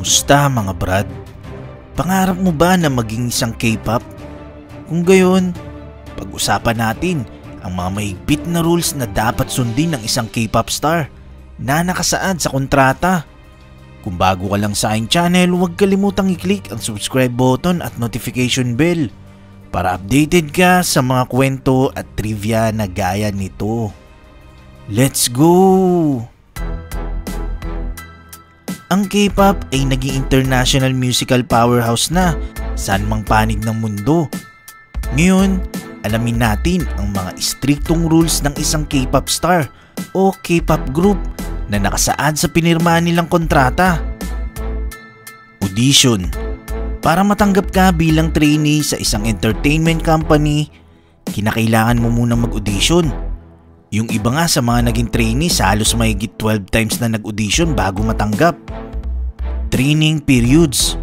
Musta mga brad? Pangarap mo ba na maging isang K-pop? Kung gayon, pag-usapan natin ang mga mahigpit na rules na dapat sundin ng isang K-pop star na nakasaad sa kontrata. Kung bago ka lang sa aking channel, huwag kalimutang i-click ang subscribe button at notification bell para updated ka sa mga kwento at trivia na gaya nito. Let's go! Ang K-pop ay naging international musical powerhouse na saan mang panig ng mundo. Ngayon, alamin natin ang mga istriktong rules ng isang K-pop star o K-pop group na nakasaad sa pinirmahan nilang kontrata. Audition. Para matanggap ka bilang trainee sa isang entertainment company, kinakailangan mo munang mag-audition. Yung iba nga sa mga naging trainee halos mahigit 12 times na nag-audition bago matanggap. Training periods.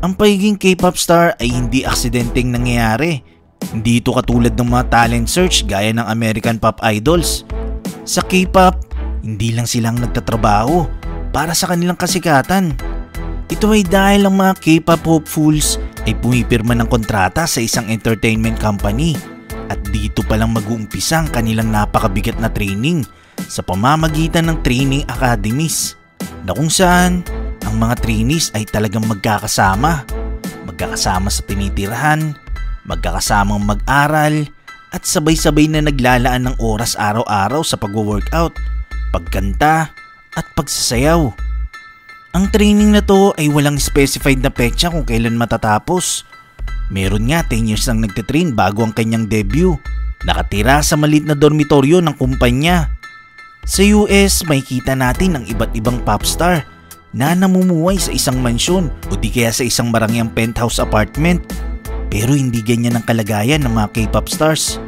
Ang pagiging K-pop star ay hindi aksidenteng nangyayari. Hindi ito katulad ng mga talent search gaya ng American pop idols. Sa K-pop, hindi lang silang nagtatrabaho para sa kanilang kasikatan. Ito ay dahil ang mga K-pop hopefuls ay pumipirma ng kontrata sa isang entertainment company. At dito palang mag-uumpisa ang kanilang napakabigat na training sa pamamagitan ng training academies na kung saan ang mga trainees ay talagang magkakasama sa tinitirahan, magkakasamang mag-aral at sabay-sabay na naglalaan ng oras araw-araw sa pag-workout, pagkanta at pagsasayaw. Ang training na to ay walang specified na petsa kung kailan matatapos. Meron nga 10 years nang nagtitrain bago ang kanyang debut. Nakatira sa maliit na dormitoryo ng kumpanya. Sa US, makikita natin ang iba't ibang popstar na namumuhay sa isang mansyon o di kaya sa isang marangyang penthouse apartment. Pero hindi ganyan ang kalagayan ng mga K-pop stars.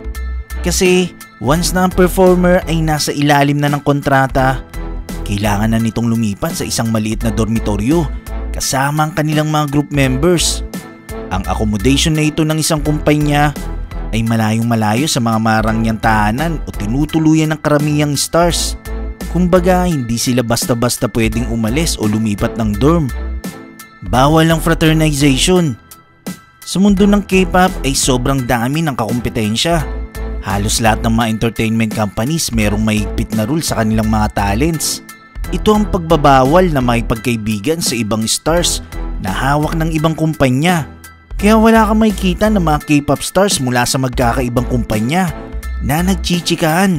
Kasi once na ang performer ay nasa ilalim na ng kontrata, kailangan na nitong lumipat sa isang maliit na dormitoryo kasama ang kanilang mga group members. Ang accommodation na ito ng isang kumpanya ay malayong-malayo sa mga marangyang tahanan o tinutuluyan ng karamihang stars. Kumbaga, hindi sila basta-basta pwedeng umalis o lumipat ng dorm. Bawal ang fraternization. Sa mundo ng K-pop ay sobrang dami ng kakumpetensya. Halos lahat ng mga entertainment companies merong mahigpit na rule sa kanilang mga talents. Ito ang pagbabawal na makipagkaibigan sa ibang stars na hawak ng ibang kumpanya. Kaya wala kang makikita ng mga K-pop stars mula sa magkakaibang kumpanya na nagchichikahan.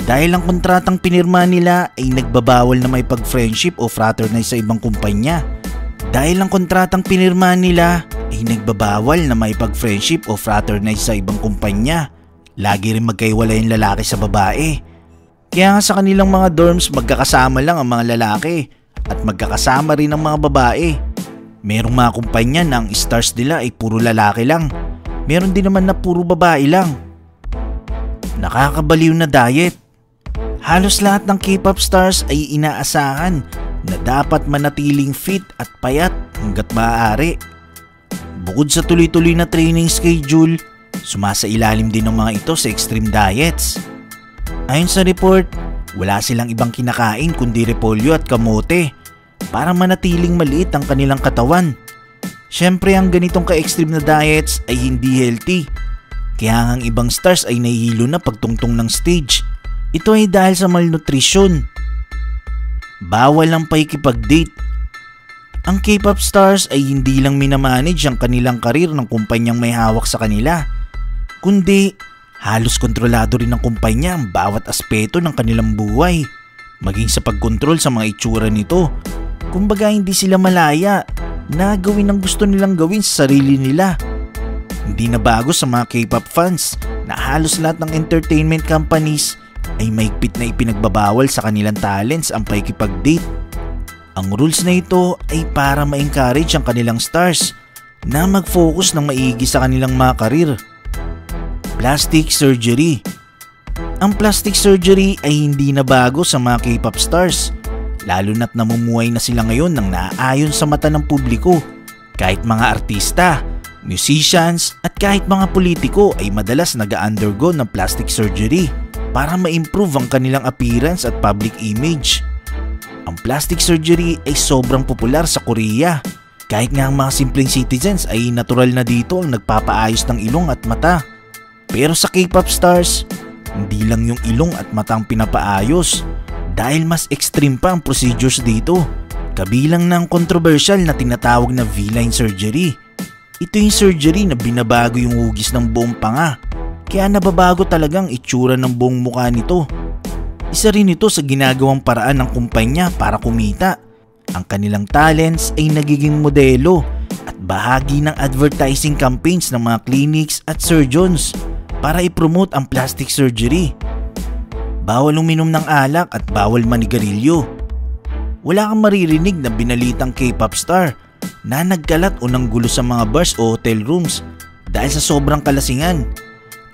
Dahil ang kontratang pinirma nila ay nagbabawal na may pag-friendship o fraternize sa ibang kumpanya. Dahil ang kontratang pinirma nila ay nagbabawal na may pag-friendship o fraternize sa ibang kumpanya. Lagi rin magkaiwalay ang lalaki sa babae. Kaya nga sa kanilang mga dorms magkakasama lang ang mga lalaki at magkakasama rin ang mga babae. Merong mga kumpanya na ang stars nila ay puro lalaki lang. Meron din naman na puro babae lang. Nakakabaliw na diet. Halos lahat ng K-pop stars ay inaasahan na dapat manatiling fit at payat hanggat maaari. Bukod sa tuloy-tuloy na training schedule, sumasailalim din ng mga ito sa extreme diets. Ayon sa report, wala silang ibang kinakain kundi repolyo at kamote para manatiling maliit ang kanilang katawan. Syempre ang ganitong ka-extreme na diets ay hindi healthy. Kaya ang ibang stars ay nahihilo na pagtungtong ng stage. Ito ay dahil sa malnutrition. Bawal ang pakikipag-date. Ang K-pop stars ay hindi lang minamanage ang kanilang karir ng kumpanyang may hawak sa kanila, kundi halos kontrolado rin ng kumpanya ang bawat aspeto ng kanilang buhay, maging sa pagkontrol sa mga itsura nito. Kumbaga hindi sila malaya na gawin ang gusto nilang gawin sa sarili nila. Hindi na bago sa mga K-pop fans na halos lahat ng entertainment companies ay mahigpit na ipinagbabawal sa kanilang talents ang pakikipag-date. Ang rules na ito ay para ma-encourage ang kanilang stars na mag-focus ng maigi sa kanilang mga karir. Plastic surgery. Ang plastic surgery ay hindi na bago sa mga K-pop stars, lalo na't namumuhay na sila ngayon ng naaayon sa mata ng publiko. Kahit mga artista, musicians at kahit mga politiko ay madalas nag-undergo ng plastic surgery para ma-improve ang kanilang appearance at public image. Ang ang plastic surgery ay sobrang popular sa Korea. Kahit nga ang mga simpleng citizens ay natural na dito ang nagpapaayos ng ilong at mata. Pero sa K-pop stars, hindi lang yung ilong at mata ang pinapaayos dahil mas extreme pa ang procedures dito. Kabilang ng controversial na tinatawag na V-line surgery. Ito yung surgery na binabago yung hugis ng buong panga, kaya nababago talagang itsura ng buong mukha nito. Isa rin ito sa ginagawang paraan ng kumpanya para kumita. Ang kanilang talents ay nagiging modelo at bahagi ng advertising campaigns ng mga clinics at surgeons para i-promote ang plastic surgery. Bawal uminom ng alak at bawal manigarilyo. Wala kang maririnig na binalitang K-pop star na nagkalat o nanggulo sa mga bars o hotel rooms dahil sa sobrang kalasingan.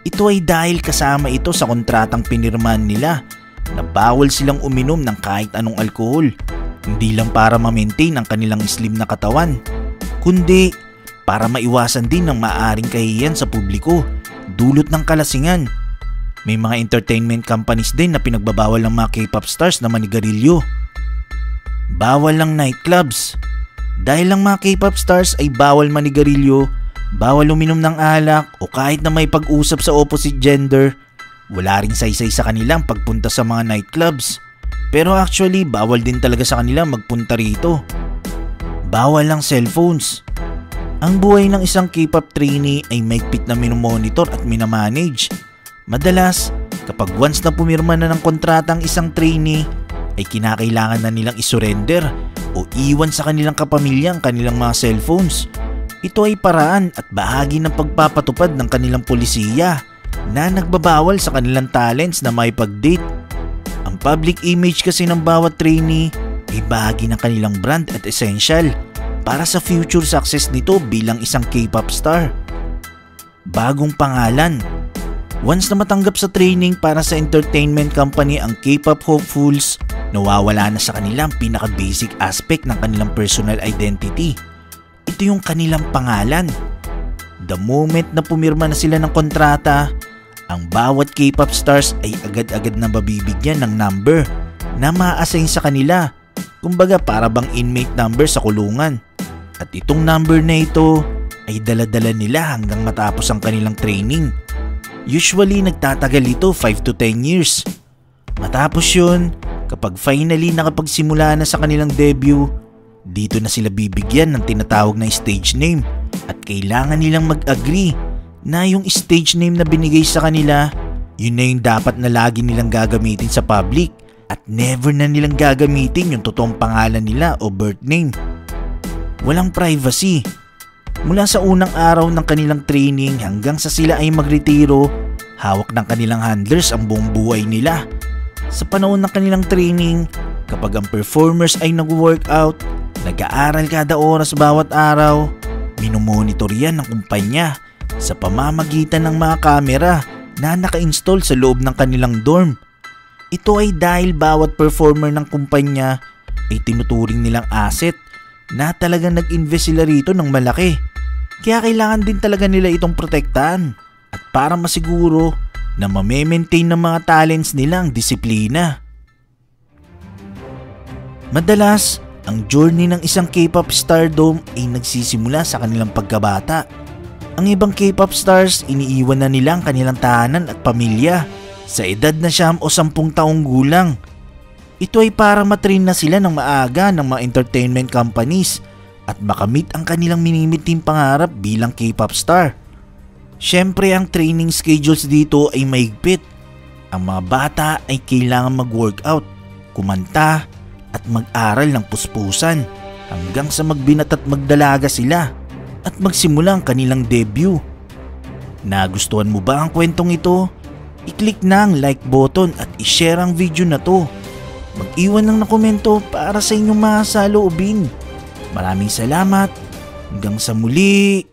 Ito ay dahil kasama ito sa kontratang pinirmahan nila na bawal silang uminom ng kahit anong alkohol, hindi lang para ma-maintain ang kanilang slim na katawan, kundi para maiwasan din ng maaaring kahihiyan sa publiko dulot ng kalasingan. May mga entertainment companies din na pinagbabawal ng mga K-pop stars na manigarilyo. Bawal lang nightclubs. Dahil lang mga K-pop stars ay bawal manigarilyo, bawal uminom ng alak o kahit na may pag-usap sa opposite gender, wala ring saysay sa kanilang pagpunta sa mga nightclubs. Pero actually, bawal din talaga sa kanila magpunta rito. Bawal lang cellphones. Ang buhay ng isang K-pop trainee ay mahigpit na minomonitor at minamanage. Madalas, kapag once na pumirma na ng kontrata ang isang trainee, ay kinakailangan na nilang isurrender o iwan sa kanilang kapamilya ang kanilang mga cellphones. Ito ay paraan at bahagi ng pagpapatupad ng kanilang polisiya na nagbabawal sa kanilang talents na maipag-date. Ang public image kasi ng bawat trainee ay bahagi ng kanilang brand at essential para sa future success nito bilang isang K-pop star. Bagong pangalan. Once na matanggap sa training para sa entertainment company ang K-pop hopefuls, nawawala na sa kanilang pinaka-basic aspect ng kanilang personal identity. Ito yung kanilang pangalan. The moment na pumirma na sila ng kontrata, ang bawat K-pop stars ay agad-agad na mabibigyan ng number na ma-assign sa kanila. Kumbaga para bang inmate number sa kulungan. At itong number na ito ay dala-dala nila hanggang matapos ang kanilang training. Usually nagtatagal ito 5 to 10 years. Matapos yun, kapag finally nakapagsimula na sa kanilang debut, dito na sila bibigyan ng tinatawag na stage name at kailangan nilang mag-agree na yung stage name na binigay sa kanila, yun na yung dapat na lagi nilang gagamitin sa public at never na nilang gagamitin yung totoong pangalan nila o birth name. Walang privacy. Mula sa unang araw ng kanilang training hanggang sa sila ay magretiro, hawak ng kanilang handlers ang buong buhay nila. Sa panahon ng kanilang training, kapag ang performers ay nag-workout, nag-aaral kada oras bawat araw, minomonitor yan ng kumpanya sa pamamagitan ng mga kamera na naka-install sa loob ng kanilang dorm. Ito ay dahil bawat performer ng kumpanya ay tinuturing nilang asset na talagang nag-invest sila rito ng malaki. Kaya kailangan din talaga nila itong protektahan at para masiguro na ma-maintain ng mga talents nila ang disiplina. Madalas, ang journey ng isang K-pop stardom ay nagsisimula sa kanilang pagkabata. Ang ibang K-pop stars, iniiwan na nila ang kanilang tahanan at pamilya sa edad na 9 o 10 taong gulang. Ito ay para matrain na sila ng maaga ng mga entertainment companies at makamit ang kanilang minimiting pangarap bilang K-pop star. Siyempre ang training schedules dito ay mahigpit. Ang mga bata ay kailangan mag-workout, kumanta at mag-aral ng puspusan hanggang sa magbinat at magdalaga sila at magsimula ang kanilang debut. Nagustuhan mo ba ang kwentong ito? I-click na ang like button at i-share ang video na to. Mag-iwan lang ng komento para sa inyong mga saloobin. Maraming salamat. Hanggang sa muli.